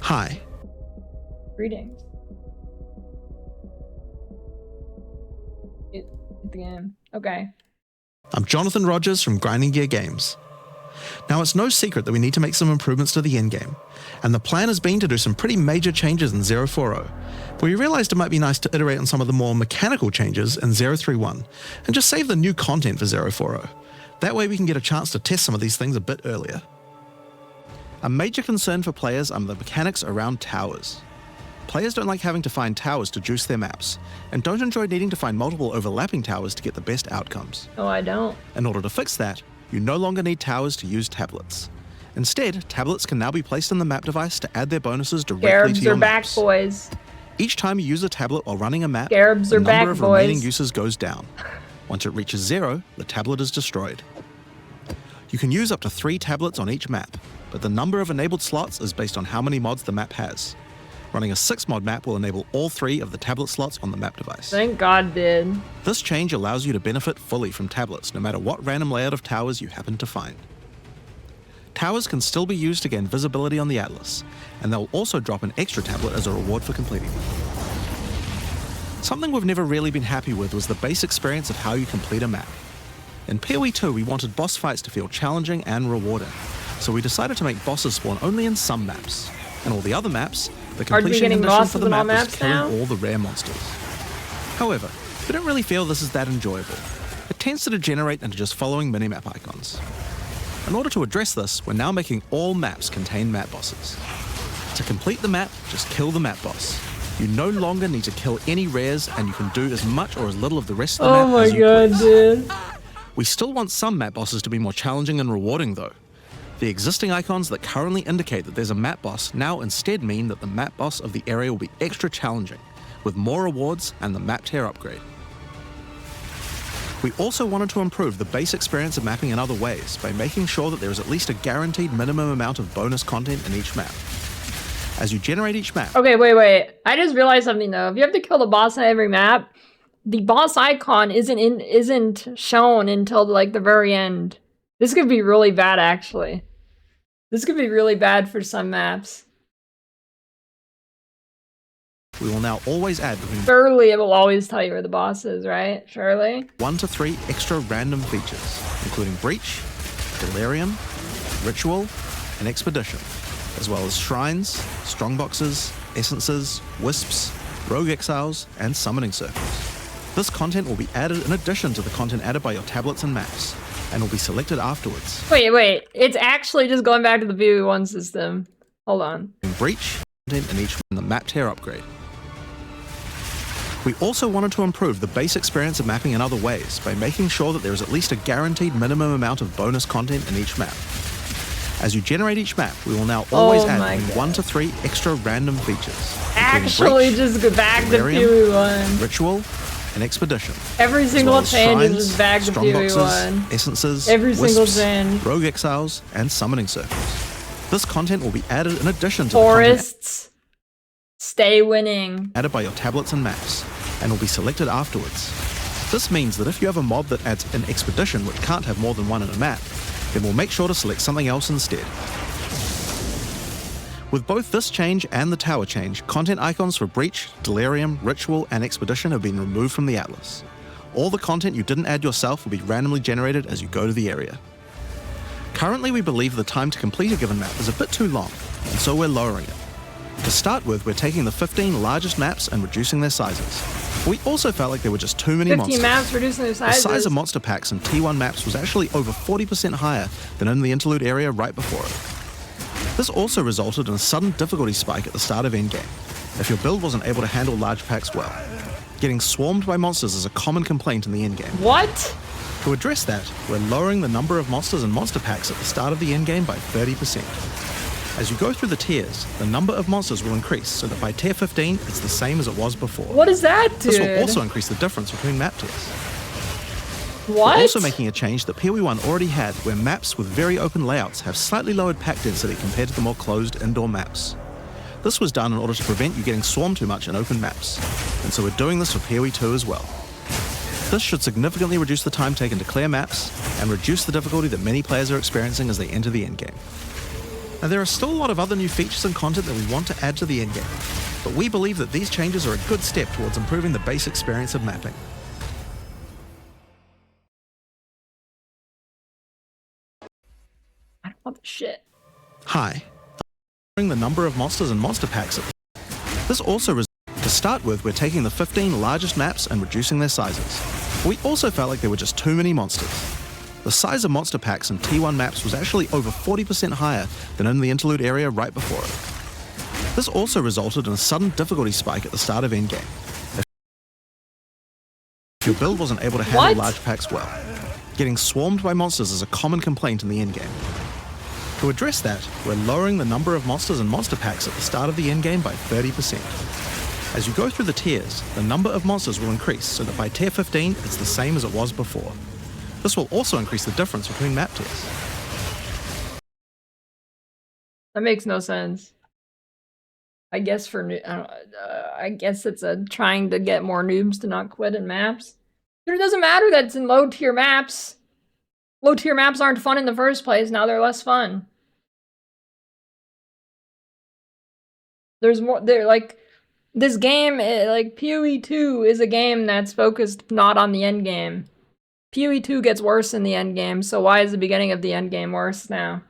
Hi. Greetings. Hit the game. Okay. I'm Jonathan Rogers from Grinding Gear Games. Now, it's no secret that we need to make some improvements to the endgame, and the plan has been to do some pretty major changes in 040, but we realised it might be nice to iterate on some of the more mechanical changes in 031, and just save the new content for 040. That way we can get a chance to test some of these things a bit earlier. A major concern for players are the mechanics around towers. Players don't like having to find towers to juice their maps, and don't enjoy needing to find multiple overlapping towers to get the best outcomes. Oh, I don't. In order to fix that, you no longer need towers to use tablets. Instead, tablets can now be placed in the map device to add their bonuses directly to Scarabs your are back, maps. boys. Each time you use a tablet while running a map, Scarabs the are number back, of boys. remaining uses goes down. Once it reaches 0, the tablet is destroyed. You can use up to 3 tablets on each map, but the number of enabled slots is based on how many mods the map has. Running a 6-mod map will enable all 3 of the tablet slots on the map device. Thank God did. This change allows you to benefit fully from tablets, no matter what random layout of towers you happen to find. Towers can still be used to gain visibility on the Atlas, and they'll also drop an extra tablet as a reward for completing them. Something we've never really been happy with was the base experience of how you complete a map. In PoE 2, we wanted boss fights to feel challenging and rewarding, so we decided to make bosses spawn only in some maps. In all the other maps, the completion condition for the map is killing all the rare monsters. However, we don't really feel this is that enjoyable. It tends to degenerate into just following minimap icons. In order to address this, we're now making all maps contain map bosses. To complete the map, just kill the map boss. You no longer need to kill any rares, and you can do as much or as little of the rest of the map as you please. Oh my god, dude. We still want some map bosses to be more challenging and rewarding though. The existing icons that currently indicate that there's a map boss now instead mean that the map boss of the area will be extra challenging, with more rewards and the map tier upgrade. We also wanted to improve the base experience of mapping in other ways by making sure that there is at least a guaranteed minimum amount of bonus content in each map. As you generate each map... Okay, wait. I just realized something though. If you have to kill the boss on every map, the boss icon isn't shown until like the very end. This could be really bad, actually. This could be really bad for some maps. We will now always add between... Surely it will always tell you where the boss is, right? Surely? 1 to 3 extra random features, including Breach, Delirium, Ritual, and Expedition, as well as Shrines, Strongboxes, Essences, Wisps, Rogue Exiles, and Summoning Circles. This content will be added in addition to the content added by your tablets and maps, and will be selected afterwards. Wait. It's actually just going back to the PoE 1 system. Hold on. In Breach, content in each one, the map tier upgrade. We also wanted to improve the base experience of mapping in other ways by making sure that there is at least a guaranteed minimum amount of bonus content in each map. As you generate each map, we will now always add between 1 to 3 extra random features. Actually, Breach, just go back to Delirium, PoE 1. Ritual, and Expedition. Every single change Shrines, is just back to PoE 1. Essences, Every single Wisps, change. Rogue Exiles, and Summoning Circles. This content will be added in addition to Forests, stay winning. added by your tablets and maps, and will be selected afterwards. This means that if you have a mob that adds an Expedition which can't have more than one in a map, then we'll make sure to select something else instead. With both this change and the tower change, content icons for Breach, Delirium, Ritual, and Expedition have been removed from the Atlas. All the content you didn't add yourself will be randomly generated as you go to the area. Currently, we believe the time to complete a given map is a bit too long, and so we're lowering it. To start with, we're taking the 15 largest maps and reducing their sizes. We also felt like there were just too many 15 monsters. maps reducing their The sizes. size of monster packs in T1 maps was actually over 40% higher than in the interlude area right before it. This also resulted in a sudden difficulty spike at the start of Endgame, if your build wasn't able to handle large packs well. Getting swarmed by monsters is a common complaint in the endgame. What? To address that, we're lowering the number of monsters and monster packs at the start of the endgame by 30%. As you go through the tiers, the number of monsters will increase so that by tier 15, it's the same as it was before. What is that, dude? This will also increase the difference between map tiers. What? We're also making a change that PoE 1 already had, where maps with very open layouts have slightly lowered pack density compared to the more closed indoor maps. This was done in order to prevent you getting swarmed too much in open maps, and so we're doing this for PoE 2 as well. This should significantly reduce the time taken to clear maps, and reduce the difficulty that many players are experiencing as they enter the endgame. Now, there are still a lot of other new features and content that we want to add to the endgame, but we believe that these changes are a good step towards improving the base experience of mapping. I don't want the shit. Hi. The number of monsters and monster packs. This also to start with, we're taking the 15 largest maps and reducing their sizes. We also felt like there were just too many monsters. The size of monster packs in T1 maps was actually over 40% higher than in the interlude area right before it. This also resulted in a sudden difficulty spike at the start of Endgame, if your build wasn't able to handle large packs well. Getting swarmed by monsters is a common complaint in the endgame. To address that, we're lowering the number of monsters and monster packs at the start of the endgame by 30%. As you go through the tiers, the number of monsters will increase so that by tier 15 it's the same as it was before. This will also increase the difference between map tiers. That makes no sense. I guess I guess it's trying to get more noobs to not quit in maps. But it doesn't matter that it's in low tier maps. Low tier maps aren't fun in the first place. Now they're less fun. There's more. They're like this game. Like PoE 2 is a game that's focused not on the end game. PoE 2 gets worse in the end game. So why is the beginning of the end game worse now?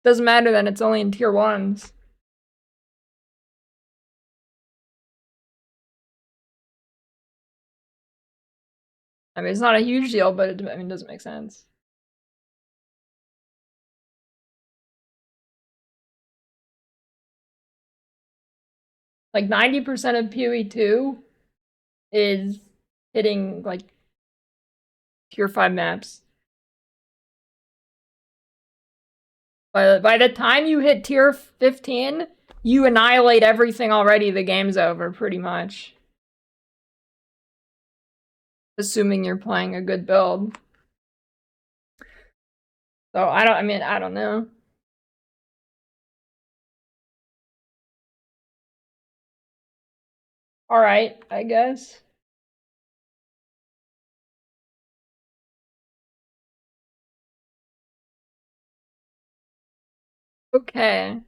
Doesn't matter that it's only in tier 1s. I mean, it's not a huge deal, but it doesn't make sense. Like 90% of PoE 2 is hitting like tier 5 maps. By the time you hit tier 15, you annihilate everything already. The game's over, pretty much. Assuming you're playing a good build. So I don't know. All right, I guess. Okay.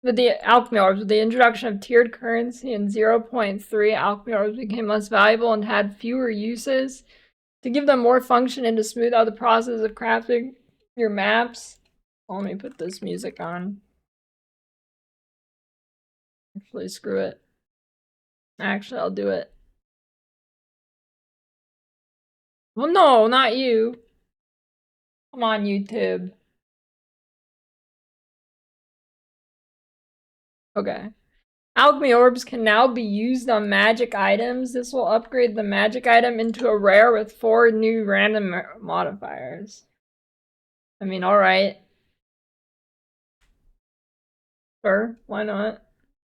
With the alchemy orbs, with the introduction of tiered currency in 0.3, alchemy orbs became less valuable and had fewer uses. To give them more function and to smooth out the process of crafting your maps. Let me put this music on. Actually, screw it. Actually, I'll do it. Well, no, not you. Come on, YouTube. Okay. Alchemy orbs can now be used on magic items. This will upgrade the magic item into a rare with 4 new random modifiers. I mean, alright. Sure, why not?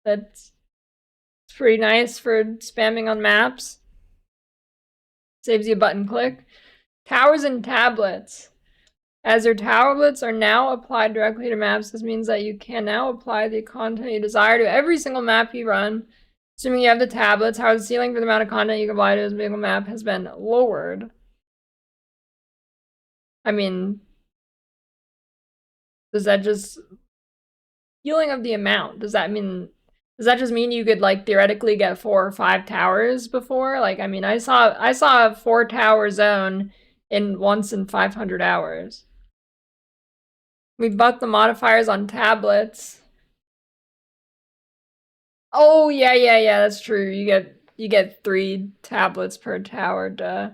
That's pretty nice for spamming on maps. Saves you a button click. Towers and tablets. As your tablets are now applied directly to maps, this means that you can now apply the content you desire to every single map you run. Assuming you have the tablets, however, the ceiling for the amount of content you can apply to a single map has been lowered. I mean, does that just... Healing of the amount, does that just mean you could, like, theoretically get 4 or 5 towers before? Like, I mean, I saw a 4-tower zone once in 500 hours. We buffed the modifiers on tablets. Oh, yeah, that's true. You get 3 tablets per tower, duh.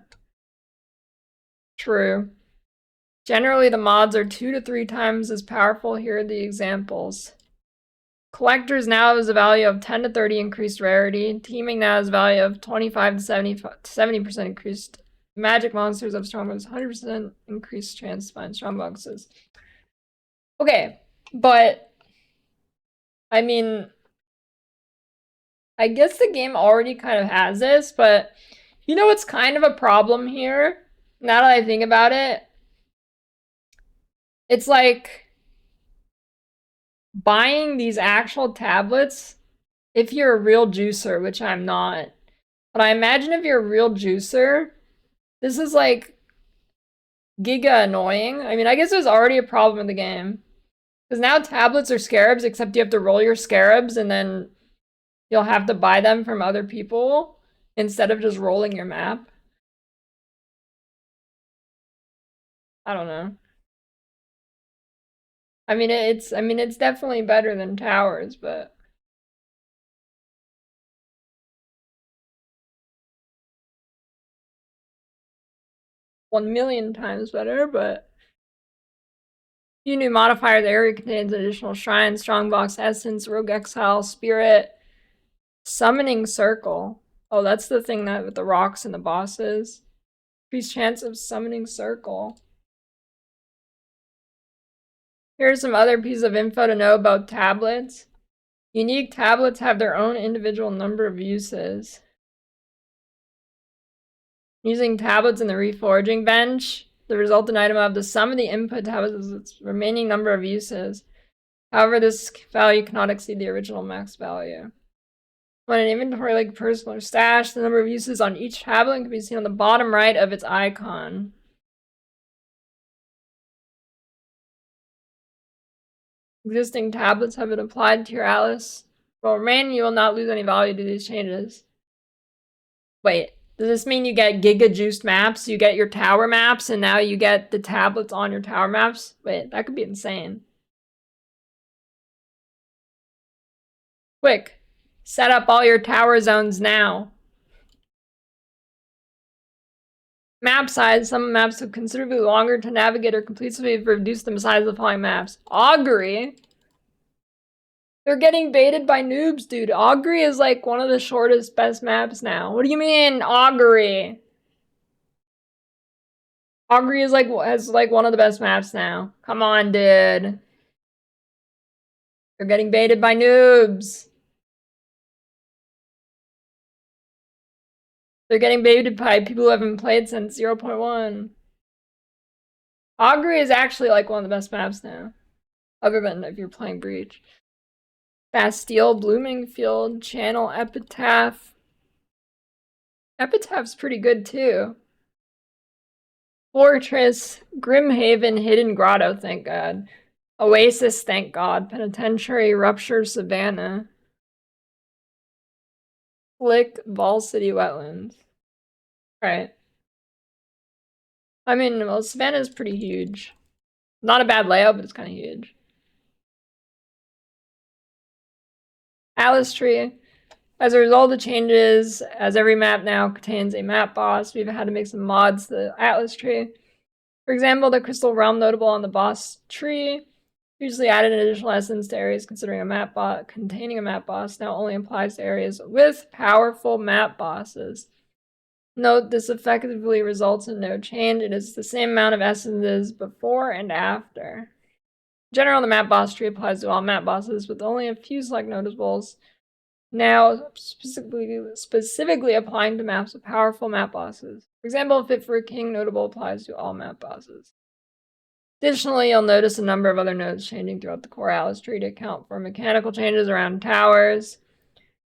True. Generally, the mods are 2 to 3 times as powerful. Here are the examples. Collectors now has a value of 10 to 30 increased rarity. Teaming now has a value of 25 to 70% increased. Magic monsters have strong bonus, 100% increased chance to find strong boxes. Okay, but I mean, I guess the game already kind of has this, but you know what's kind of a problem here? Now that I think about it, it's like buying these actual tablets, if you're a real juicer, which I'm not, But I imagine if you're a real juicer, this is like giga annoying. I mean, I guess there's already a problem in the game. Because now tablets are scarabs, except you have to roll your scarabs and then you'll have to buy them from other people instead of just rolling your map. I don't know. I mean, it's definitely better than towers, but 1,000,000 times better, but few new modifiers. The area contains additional shrine, strongbox, essence, rogue exile, spirit, summoning circle. Oh, that's the thing that with the rocks and the bosses. Increased chance of summoning circle. Here's some other pieces of info to know about tablets. Unique tablets have their own individual number of uses. Using tablets in the Reforging bench, the resultant item of the sum of the input tablets is its remaining number of uses. However, this value cannot exceed the original max value. When an inventory like personal or stash, the number of uses on each tablet can be seen on the bottom right of its icon. Existing tablets have been applied to your Atlas. Will remain, you will not lose any value to these changes. Wait, does this mean you get giga juiced maps? You get your tower maps and now you get the tablets on your tower maps? Wait, that could be insane. Quick, set up all your tower zones now. Map size. Some maps have considerably longer to navigate or complete, so we've reduced the size of the following maps. Augury? They're getting baited by noobs, dude. Augury is like one of the shortest, best maps now. What do you mean, Augury? Augury is has one of the best maps now. Come on, dude. They're getting baited by noobs. They're getting baited by people who haven't played since 0.1. Augury is actually like one of the best maps now. Other than if you're playing Breach. Bastille, Blooming Field, Channel, Epitaph. Epitaph's pretty good too. Fortress, Grimhaven, Hidden Grotto, thank God. Oasis, thank God. Penitentiary, Rupture, Savannah. Flick, Vol City, Wetlands. Alright. I mean, well, Savannah's pretty huge. Not a bad layout, but it's kind of huge. Atlas Tree. As a result of the changes, as every map now contains a map boss, we've had to make some mods to the Atlas Tree. For example, the Crystal Realm notable on the boss tree previously added an additional essence to areas considering a map bot containing a map boss now only applies to areas with powerful map bosses. Note this effectively results in no change. It is the same amount of essences before and after. In general, the map boss tree applies to all map bosses with only a few select notables. Now, specifically applying to maps with powerful map bosses. For example, Fit for a King notable applies to all map bosses. Additionally, you'll notice a number of other nodes changing throughout the core Atlas tree to account for mechanical changes around towers.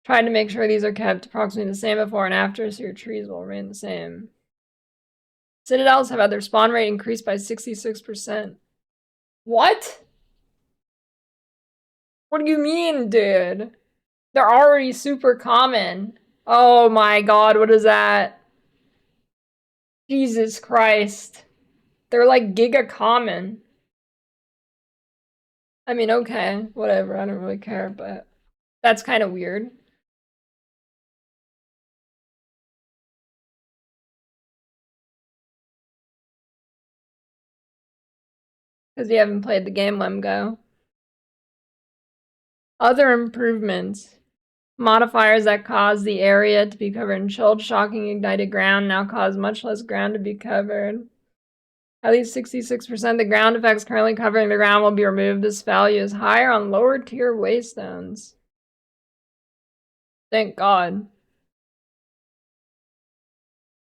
Try to make sure these are kept approximately the same before and after, so your trees will remain the same. Citadels have had their spawn rate increased by 66%. What? What do you mean, dude? They're already super common. Oh my god, what is that? Jesus Christ. They're like giga common. I mean, okay, whatever, I don't really care, but that's kind of weird. Because you haven't played the game, let 'em go. Other improvements. Modifiers that cause the area to be covered in chilled, shocking, ignited ground now cause much less ground to be covered. At least 66% of the ground effects currently covering the ground will be removed. This value is higher on lower tier waystones. Thank God.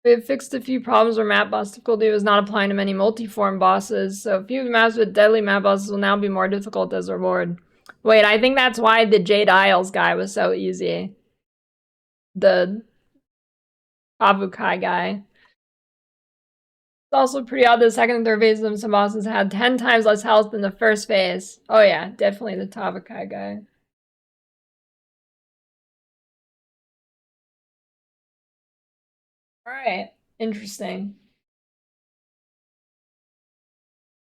We have fixed a few problems where map boss difficulty was not applying to many multi-form bosses, so a few maps with deadly map bosses will now be more difficult as a reward. Wait, I think that's why the Jade Isles guy was so easy. The Avukai guy. It's also pretty odd the second and third phases of some bosses had 10 times less health than the first phase. Oh yeah, definitely the Tavakai guy. Alright, interesting.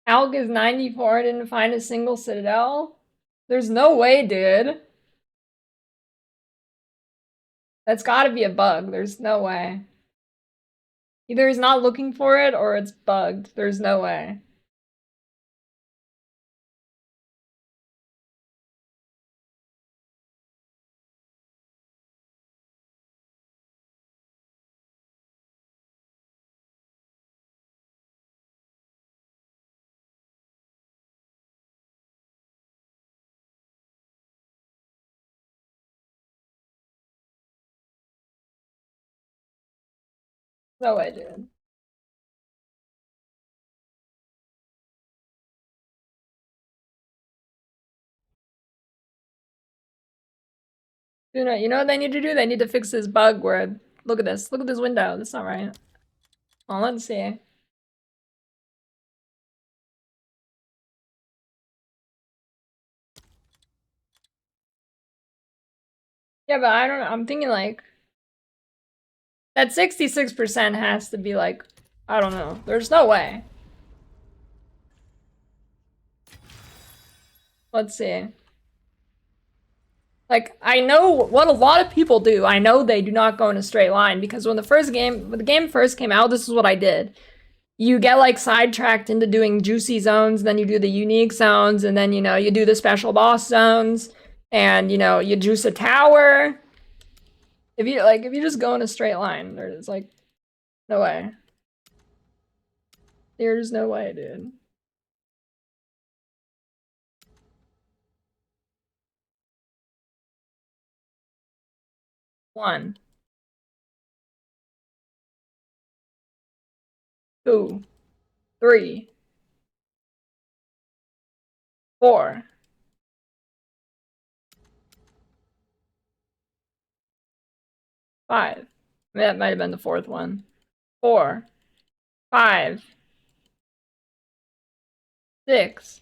Alk is 94 and didn't find a single Citadel? There's no way, dude. That's gotta be a bug. There's no way. Either he's not looking for it or it's bugged. There's no way. No way, dude. You know what they need to do? They need to fix this bug where, look at this. Look at this window. That's not right. Well, let's see. Yeah, but I don't know. I'm thinking like, that 66% has to be like, I don't know. There's no way. Let's see. Like, I know what a lot of people do. I know they do not go in a straight line because when the game first came out, this is what I did. You get like sidetracked into doing juicy zones, then you do the unique zones, and then you do the special boss zones, and you juice a tower. If you just go in a straight line, there's like no way. There's no way, dude. One, two, three, four, five. That might have been the fourth one. 4, 5, 6.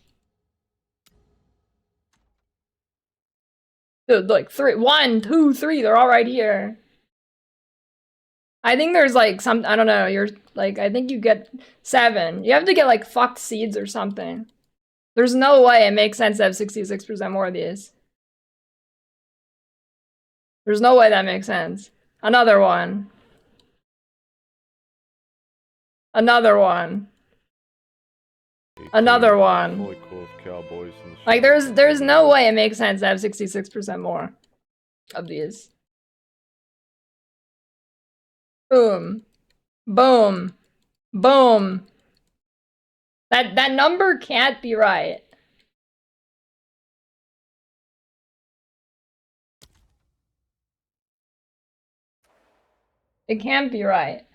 Dude, like 3, 1, 2, 3. They're all right here. I think there's like some, I don't know, you're like, I think you get 7. You have to get like fucked seeds or something. There's no way it makes sense to have 66% more of these. There's no way that makes sense. Another one. Another one. Another one. Like there's no way it makes sense to have 66% more of these. Boom. Boom. Boom. That number can't be right. It can't be right.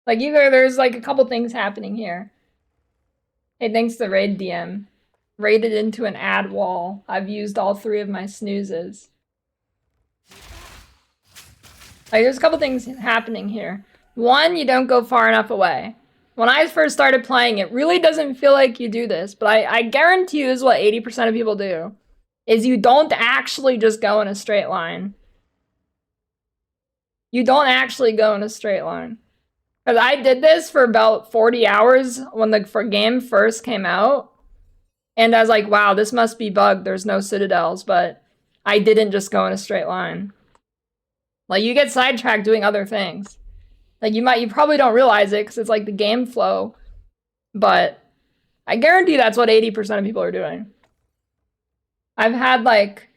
Like either there's like a couple things happening here. Hey, thanks to Raid DM. Raided into an ad wall. I've used all 3 of my snoozes. Like there's a couple things happening here. One, you don't go far enough away. When I first started playing, it really doesn't feel like you do this, but I guarantee you this is what 80% of people do. Is you don't actually just go in a straight line. You don't actually go in a straight line. Because I did this for about 40 hours when the game first came out. And I was like, wow, this must be bugged. There's no citadels. But I didn't just go in a straight line. Like, you get sidetracked doing other things. Like, you probably don't realize it because it's like the game flow. But I guarantee that's what 80% of people are doing. I've had, like,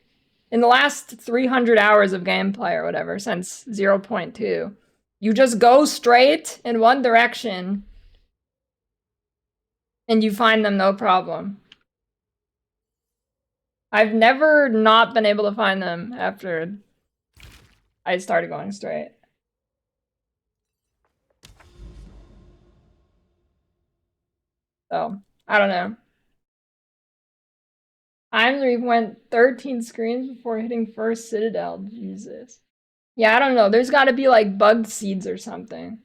in the last 300 hours of gameplay or whatever, since 0.2, you just go straight in one direction and you find them no problem. I've never not been able to find them after I started going straight. So, I don't know. Imri went 13 screens before hitting first Citadel. Jesus. Yeah, I don't know. There's got to be like bugged seeds or something.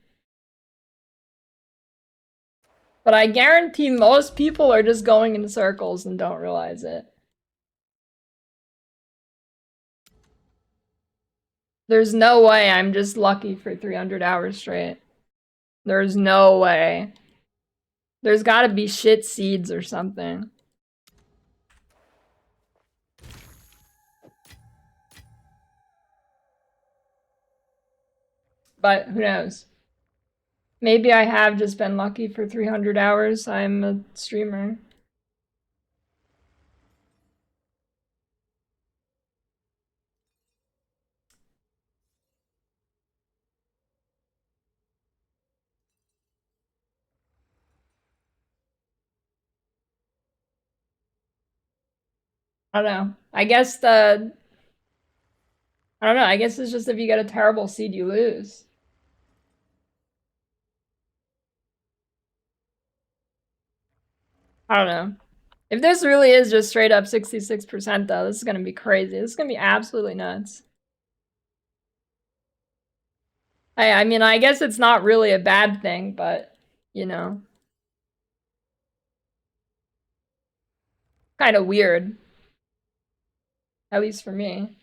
But I guarantee most people are just going in circles and don't realize it. There's no way I'm just lucky for 300 hours straight. There's no way. There's gotta be shit seeds or something. But who knows? Maybe I have just been lucky for 300 hours. I'm a streamer. I don't know. I don't know. I guess it's just if you get a terrible seed, you lose. I don't know. If this really is just straight up 66% though, this is gonna be crazy. This is gonna be absolutely nuts. I mean, I guess it's not really a bad thing, but, you know. Kind of weird. At least for me.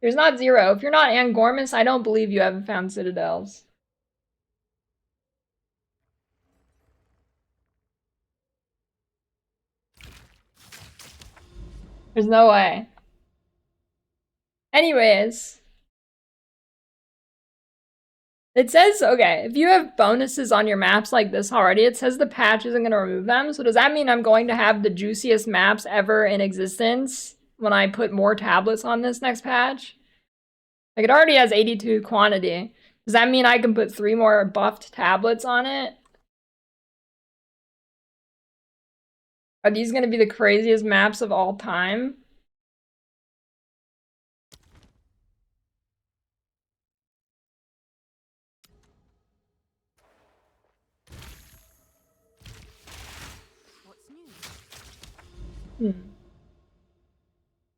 There's not zero. If you're not Angormus, I don't believe you haven't found Citadels. There's no way. Anyways. It says, okay, if you have bonuses on your maps like this already, it says the patch isn't going to remove them. So does that mean I'm going to have the juiciest maps ever in existence when I put more tablets on this next patch? Like, it already has 82 quantity. Does that mean I can put 3 more buffed tablets on it? Are these going to be the craziest maps of all time?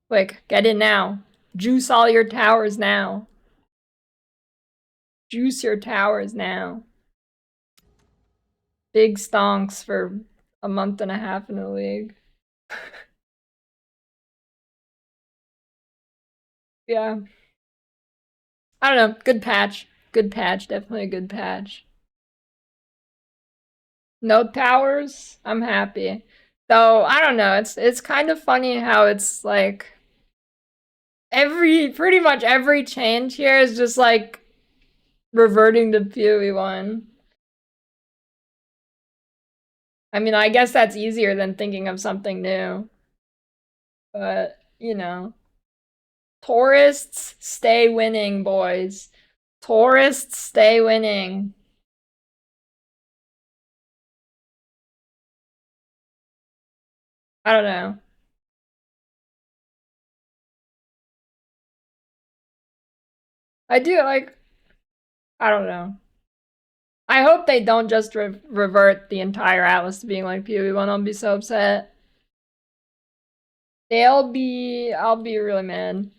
Quick, get in now. Juice all your towers now. Juice your towers now. Big stonks for a month and a half in the league. Yeah. I don't know. Good patch. Good patch. Definitely a good patch. No towers. I'm happy. Though, I don't know. It's kind of funny how it's like pretty much every change here is just like reverting to PoE 1. I mean, I guess that's easier than thinking of something new. But, you know. Tourists stay winning, boys. Tourists stay winning. I don't know. I do like, I don't know. I hope they don't just revert the entire Atlas to being like PoE 1. I'll be so upset. I'll be really mad.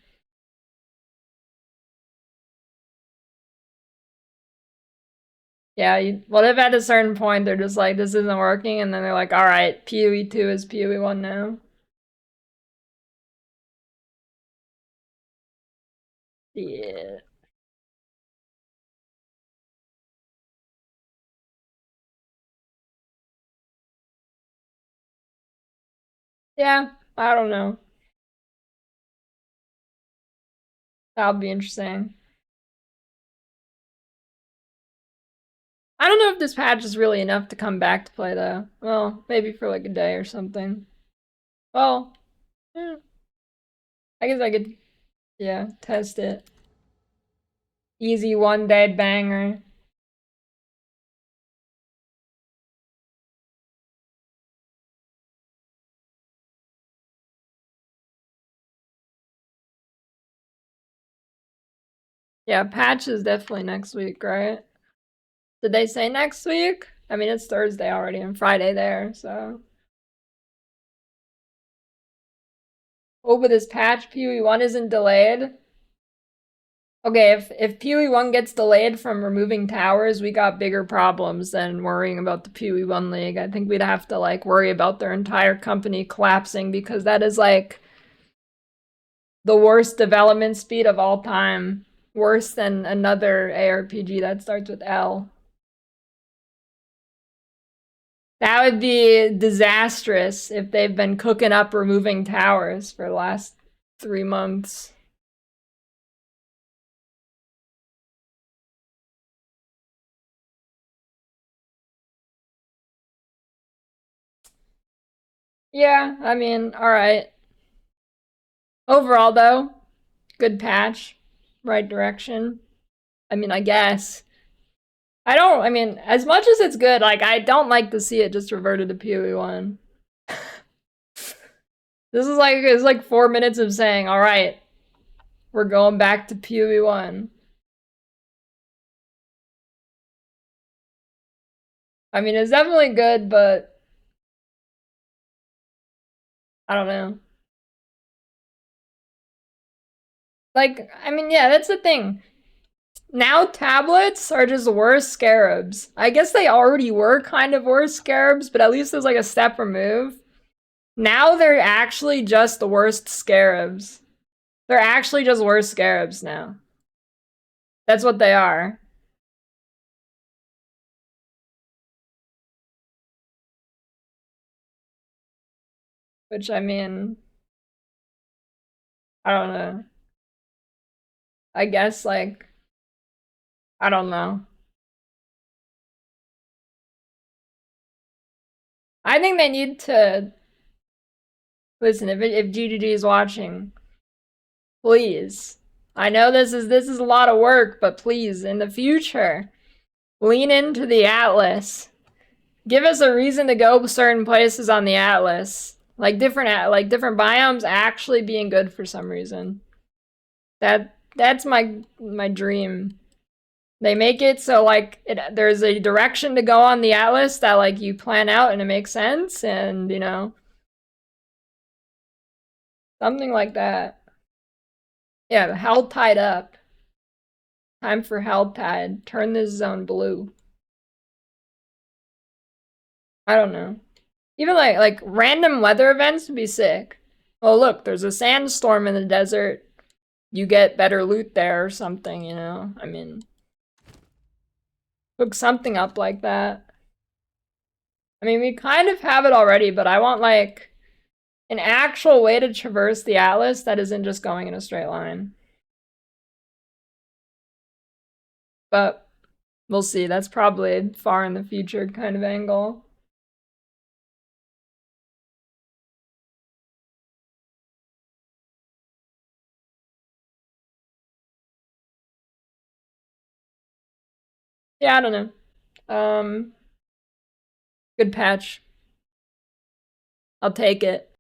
Yeah, what if at a certain point they're just like, this isn't working, and then they're like, alright, PoE 2 is PoE 1 now. Yeah. Yeah, I don't know. That'll be interesting. I don't know if this patch is really enough to come back to play, though. Well, maybe for like a day or something. Well, yeah. I guess I could, yeah, test it. Easy one-day banger. Yeah, patch is definitely next week, right? Did they say next week? I mean, it's Thursday already and Friday there, so. Oh, but this patch PoE 1 isn't delayed. Okay, if PoE 1 gets delayed from removing towers, we got bigger problems than worrying about the PoE 1 league. I think we'd have to like worry about their entire company collapsing because that is like the worst development speed of all time. Worse than another ARPG that starts with L. That would be disastrous if they've been cooking up removing towers for the last 3 months. Yeah, I mean, alright. Overall, though, good patch. Right direction. I mean, I guess. I mean, as much as it's good, like, I don't like to see it just reverted to PoE 1. This is like, it's like 4 minutes of saying, alright, we're going back to PoE 1. I mean, it's definitely good, but I don't know. Like, I mean, yeah, that's the thing. Now tablets are just worse scarabs. I guess they already were kind of worse scarabs, but at least there's like a step remove. Now they're actually just the worst scarabs. They're actually just worse scarabs now. That's what they are. Which, I mean, I don't know. I guess, like, I don't know. I think they need to listen. If GGG is watching, please. I know this is a lot of work, but please, in the future, lean into the Atlas. Give us a reason to go certain places on the Atlas, like different biomes actually being good for some reason. That's my dream. They make it so like there's a direction to go on the Atlas that like you plan out and it makes sense, and you know, something like that. Yeah, Hell Tide up. Time for Hell Tide. Turn this zone blue. I don't know. Even like random weather events would be sick. Oh look, there's a sandstorm in the desert. You get better loot there or something, you know? I mean, hook something up like that. I mean, we kind of have it already, but I want like an actual way to traverse the Atlas that isn't just going in a straight line. But we'll see. That's probably far in the future kind of angle. Yeah, I don't know. Good patch. I'll take it.